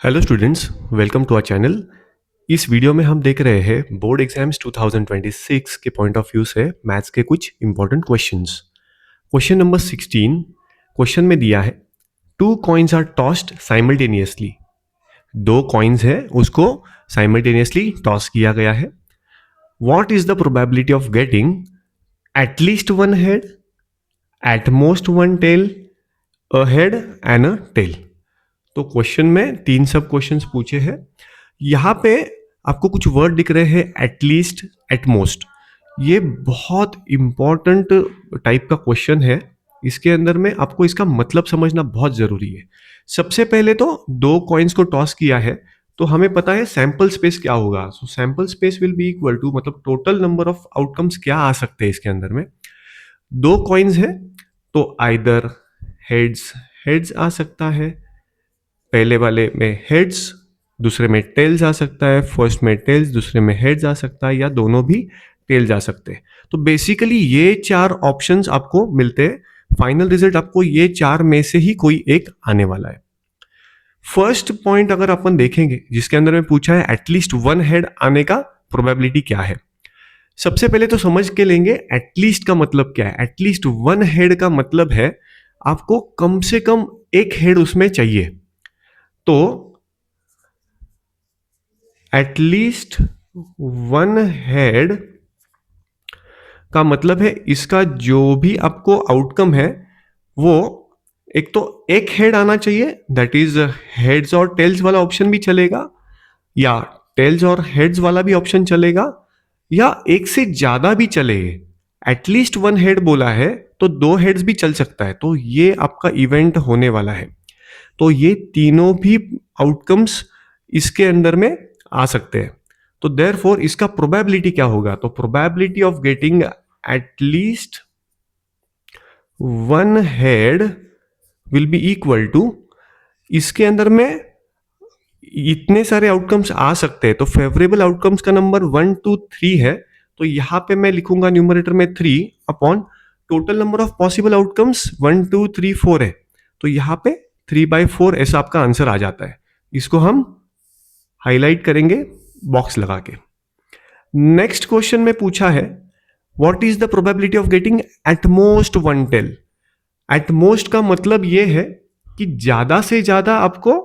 Hello students, welcome to our channel. इस video में हम देख रहे हैं बोर्ड एग्जाम्स 2026 के पॉइंट ऑफ व्यू से मैथ्स के कुछ important questions. Question number 16 question में दिया है two coins are tossed simultaneously. दो कॉइन्स है उसको साइमल्टेनियसली टॉस किया गया है। What is the probability of getting at least one head, at most one tail, a head and a tail. तो क्वेश्चन में तीन सब क्वेश्चंस पूछे हैं। यहाँ पे आपको कुछ वर्ड दिख रहे हैं, एटलीस्ट, एटमोस्ट। ये बहुत इंपॉर्टेंट टाइप का क्वेश्चन है। इसके अंदर में आपको इसका मतलब समझना बहुत जरूरी है। सबसे पहले तो दो कॉइन्स को टॉस किया है तो हमें पता है सैंपल स्पेस क्या होगा। So sample space will be equal to, मतलब टोटल नंबर ऑफ आउटकम्स क्या आ सकते हैं इसके अंदर में। दो कॉइन्स है तो आइदर हेड्स हेड्स आ सकता है, पहले वाले में हेड्स, दूसरे में टेल्स आ सकता है। फर्स्ट में टेल्स, दूसरे में हेड्स आ सकता है, या दोनों भी टेल्स आ सकते हैं। तो बेसिकली ये चार ऑप्शंस आपको मिलते हैं। फाइनल रिजल्ट आपको ये चार में से ही कोई एक आने वाला है। फर्स्ट पॉइंट अगर अपन देखेंगे जिसके अंदर में पूछा है एटलीस्ट वन हेड आने का प्रोबेबिलिटी क्या है। सबसे पहले तो समझ के लेंगे एटलीस्ट का मतलब क्या है। एटलीस्ट वन हेड का मतलब है आपको कम से कम एक हेड उसमें चाहिए। तो एटलीस्ट वन हेड का मतलब है इसका जो भी आपको आउटकम है वो एक तो एक हेड आना चाहिए, दैट इज हेड्स और टेल्स वाला ऑप्शन भी चलेगा, या टेल्स और हेड्स वाला भी ऑप्शन चलेगा, या एक से ज्यादा भी चलेगा। एटलीस्ट वन हेड बोला है तो दो हेड्स भी चल सकता है। तो ये आपका इवेंट होने वाला है। तो ये तीनों भी आउटकम्स इसके अंदर में आ सकते हैं। तो देयरफॉर इसका प्रोबेबिलिटी क्या होगा, तो probability of getting at least one head will be equal to, इसके अंदर में इतने सारे आउटकम्स आ सकते हैं तो फेवरेबल आउटकम्स का नंबर 1 2 3 है। तो यहां पे मैं लिखूंगा न्यूमरेटर में 3 upon total number of possible outcomes 1 2 3 4 है। तो यहां पे 3/4 ऐसा आपका आंसर आ जाता है। इसको हम हाईलाइट करेंगे बॉक्स लगा के। नेक्स्ट क्वेश्चन में पूछा है what is the probability of getting at most one tail. At most का मतलब यह है कि ज्यादा से ज्यादा आपको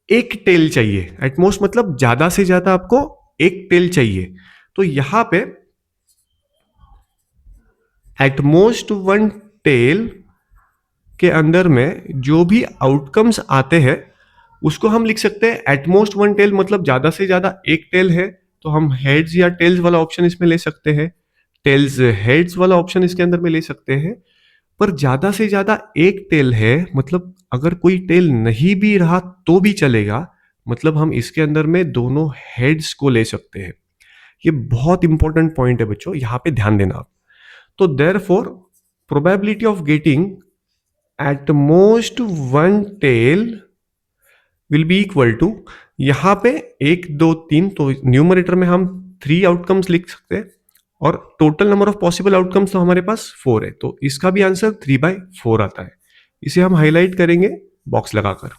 एक टेल चाहिए। एटमोस्ट मतलब ज्यादा से ज्यादा आपको एक टेल चाहिए। तो यहां पे एटमोस्ट वन टेल के अंदर में जो भी आउटकम्स आते हैं उसको हम लिख सकते हैं एटमोस्ट वन टेल, मतलब ज्यादा से ज्यादा एक टेल है तो हम हेड्स या टेल्स वाला ऑप्शन इसमें ले सकते हैं, टेल्स हेड्स वाला ऑप्शन इसके अंदर में ले सकते हैं। पर ज्यादा से ज्यादा एक टेल है, मतलब अगर कोई टेल नहीं भी रहा तो भी चलेगा, मतलब हम इसके अंदर में दोनों हेड्स को ले सकते हैं। ये बहुत इंपॉर्टेंट पॉइंट है बच्चों, यहां पे ध्यान देना आप। तो therefore probability of getting at most one tail will be equal to, यहां पे 1 2 3, तो न्यूमरेटर में हम 3 आउटकम्स लिख सकते हैं और total number of possible outcomes तो हमारे पास 4 है। तो इसका भी आंसर 3/4 आता है। इसे हम हाईलाइट करेंगे बॉक्स लगाकर।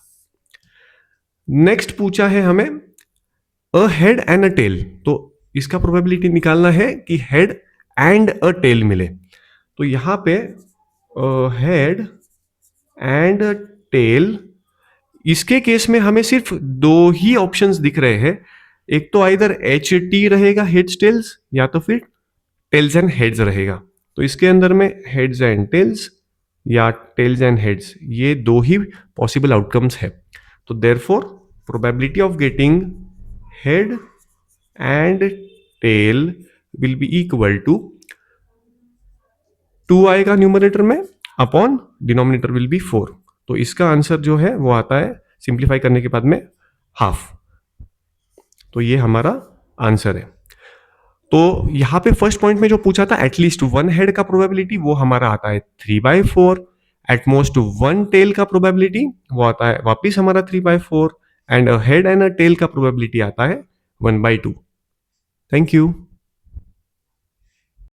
नेक्स्ट पूछा है हमें a head and a tail. तो इसका प्रोबेबिलिटी निकालना है कि हेड एंड अ टेल मिले। तो यहां पे हेड एंड टेल, इसके केस में हमें सिर्फ दो ही ऑप्शंस दिख रहे हैं। एक तो आइदर एच टी रहेगा हेड्स टेल्स, या तो फिर टेल्स एंड हेड्स रहेगा। तो इसके अंदर में हेड्स एंड टेल्स या टेल्स एंड हेड्स, ये दो ही पॉसिबल आउटकम्स है। तो therefore probability of getting head and tail will be equal to 2 आएगा न्यूमरेटर में अपॉन डिनोमिनेटर विल बी 4। तो इसका आंसर जो है वो आता है सिंप्लीफाई करने के बाद में हाफ। तो ये हमारा आंसर है। तो यहां पे फर्स्ट पॉइंट में जो पूछा था एटलीस्ट वन हेड का प्रोबेबिलिटी, वो हमारा आता है 3/4। एटमोस्ट वन टेल का प्रोबेबिलिटी वो आता है वापिस हमारा 3/4। And head and a tail का प्रोबेबिलिटी आता है 1/2। Thank you.